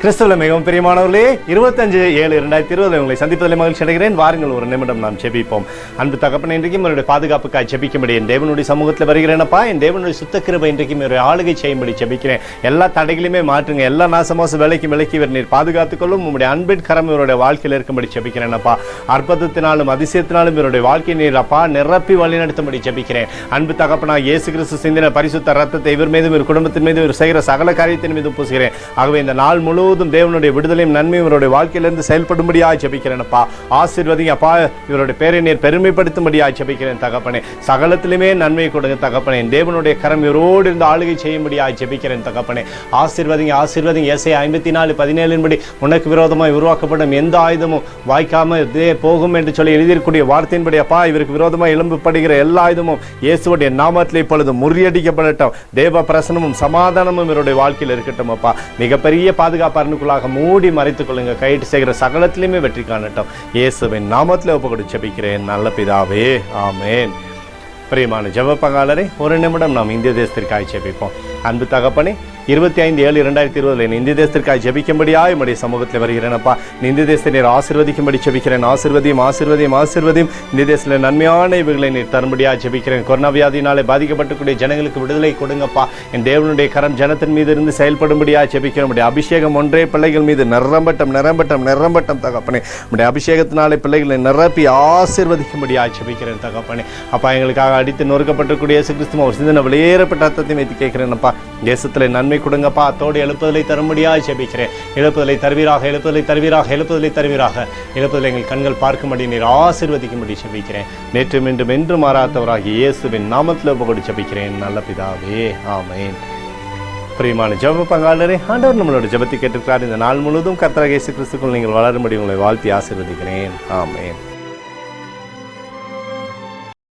கிறிஸ்துவில் மிகவும் பிரியமானவர்களே, 25/7/2020 உங்களை சந்திப்பதில் மகிழ்ச்சி அடைகிறேன். வாருங்கள், ஒரு நிமிடம் நாம் ஜெபிப்போம். அன்பு தகப்பனே, இன்றைக்கும் என்னுடைய பாதுகாப்புக்காக ஜெபிக்கும்படி என் தேவனுடைய சமூகத்தில் வருகிறேனப்பா. என் தேவனுடைய சுத்த கிருபை இன்றைக்கும் என்னுடைய ஆளுகை செய்யும்படி ஜெபிக்கிறேன். எல்லா தடைகளையுமே மாற்றுங்க, எல்லா நாசமோச வேலைக்கு விலக்கி நீர் பாதுகாத்துக்கொள்ளும். உங்களுடைய அன்பின் கரம் இவருடைய வாழ்க்கையில் இருக்கும்படி ஜெபிக்கிறேன்ப்பா. அற்புதத்தினாலும் அதிசயத்தினாலும் இவருடைய வாழ்க்கை நீர் அப்பா நிரப்பி வழிநடத்தும்படி ஜெபிக்கிறேன். அன்பு தகப்பனா, இயேசு கிறிஸ்து சிந்தின பரிசுத்த ரத்தத்தை இவர் மீதும் இவர் குடும்பத்தின் மீதும் இவர் செய்கிற சகல காரியத்தின் மீதும் பூசுகிறேன். ஆகவே இந்த நாள் முழுவதும் தேவனுடைய விடுதலையும் நன்மையும் இவருடைய வாழ்க்கையிலிருந்து செயல்படும்படியாக ஜெபிக்கிறேன்ப்பா. ஆசீர்வதிங்க அப்பா, இவருடைய பேரை நீர் பெருமைப்படுத்தும்படியாக ஜெபிக்கிறேன் தகப்பனே. சகலத்திலுமே நன்மை கொடுங்க தகப்பனே. தேவனுடைய கரம் இவரோடு இருந்து ஆளுகை செய்யும்படியாக ஜெபிக்கிறேன் தகப்பனே. ஆசீர்வதிங்க, ஆசீர்வதிங்க. ஏசாயா 54:17 உனக்கு விரோதமாய் உருவாக்கப்படும் எந்த ஆயுதமும் வாய்க்காம போகும் என்று சொல்லி எழுதியிருக்கூடிய வார்த்தையின்படி அப்பா, இவருக்கு விரோதமாய் எழும்பப்படுகிற எல்லா ஆயுதமும் இயேசுடைய நாமத்தில் இப்பொழுது முறியடிக்கப்படட்டும். தேவ பிரசனமும் சமாதானமும் இவருடைய வாழ்க்கையில் இருக்கட்டும் அப்பா. மிகப்பெரிய பாதுகாப்பு அரணுக்குள்ளாக மூடி மறைத்துக் கொள்ளுங்க. கைட்டு செய்கிற சகலத்திலுமே வெற்றி காணட்டும். இயேசுவின் நாமத்தில் ஒப்புக்கொடு ஜெபிக்கிறேன் நல்ல பிதாவே, ஆமென். பிரியமான ஜெப பங்காளரை, ஒரு நிமிடம் நாம் இந்திய தேசத்திற்காக ஜெபிப்போம். அன்பு தகப்பனே, 25/7/2020 இந்திய தேசத்திற்காக ஜெபிக்கும்படியாக என்னுடைய சமூகத்தில் வருகிறேனப்பா. இந்திய தேசத்தை நீர் ஆசீர்வதிக்கும்படி ஜெபிக்கிறேன். ஆசீர்வதியும் ஆசீர்வதியும் ஆசீர்வதியும். இந்திய தேசத்தில் நன்மையான இவைகளை நீர் தரும்படியாக ஜெபிக்கிறேன். கொரோனா வியாதினாலே பாதிக்கப்பட்டக்கூடிய ஜனங்களுக்கு விடுதலை கொடுங்கப்பா. என் தேவனுடைய கரம் ஜனத்தின் மீது இருந்து செயல்படும்படியாக ஜெபிக்கிறேன். நம்முடைய அபிஷேகம் ஒன்றே பிள்ளைகள் மீது நிரம்பட்டம் நிரம்பட்டம் நிரம்பட்டம் தகப்பனே. நம்முடைய அபிஷேகத்தினாலே பிள்ளைகளை நிரப்பி ஆசீர்வதிக்கும்படியாக ஜெபிக்கிறேன் தகப்பனே. அப்பா, எங்களுக்காக அடித்து நொறுக்கப்பட்டிருக்கூடிய இயேசு கிறிஸ்து ஒரு சிந்தனை வெளியேறப்பட்ட அர்த்தத்தை வைத்து கேட்கிறேன்ப்பா. தேசத்தில் நன்மை கொடுங்கப்பா. அத்தோடு எழுப்புதலை தரும்படியாக ஜெபிக்கிறேன். எழுப்புதலை தருவீராக, எழுப்புதலை தருவீராக, எழுப்புதலை தருவீராக. எழுப்புதலை எங்கள் கண்கள் பார்க்கும்படி நீர் ஆசீர்வதிக்கும்படி ஜெபிக்கிறேன். நேற்று மீண்டும் என்று மாறாதவராகி இயேசுவின் நாமத்தில் ஒப்புக்கொடு ஜெபிக்கிறேன் நல்ல பிதாவே, ஆமென். பிரியமான ஜெப பங்காளரே, ஆண்டவர் நம்மளோட ஜெபத்தை கேட்டிருக்கிறார். இந்த நாள் முழுவதும் கர்த்தராகிய இயேசு கிறிஸ்துக்குள் நீங்கள் வளரும்படி உங்களை வாழ்த்தி ஆசீர்வதிக்கிறேன். ஆமென்.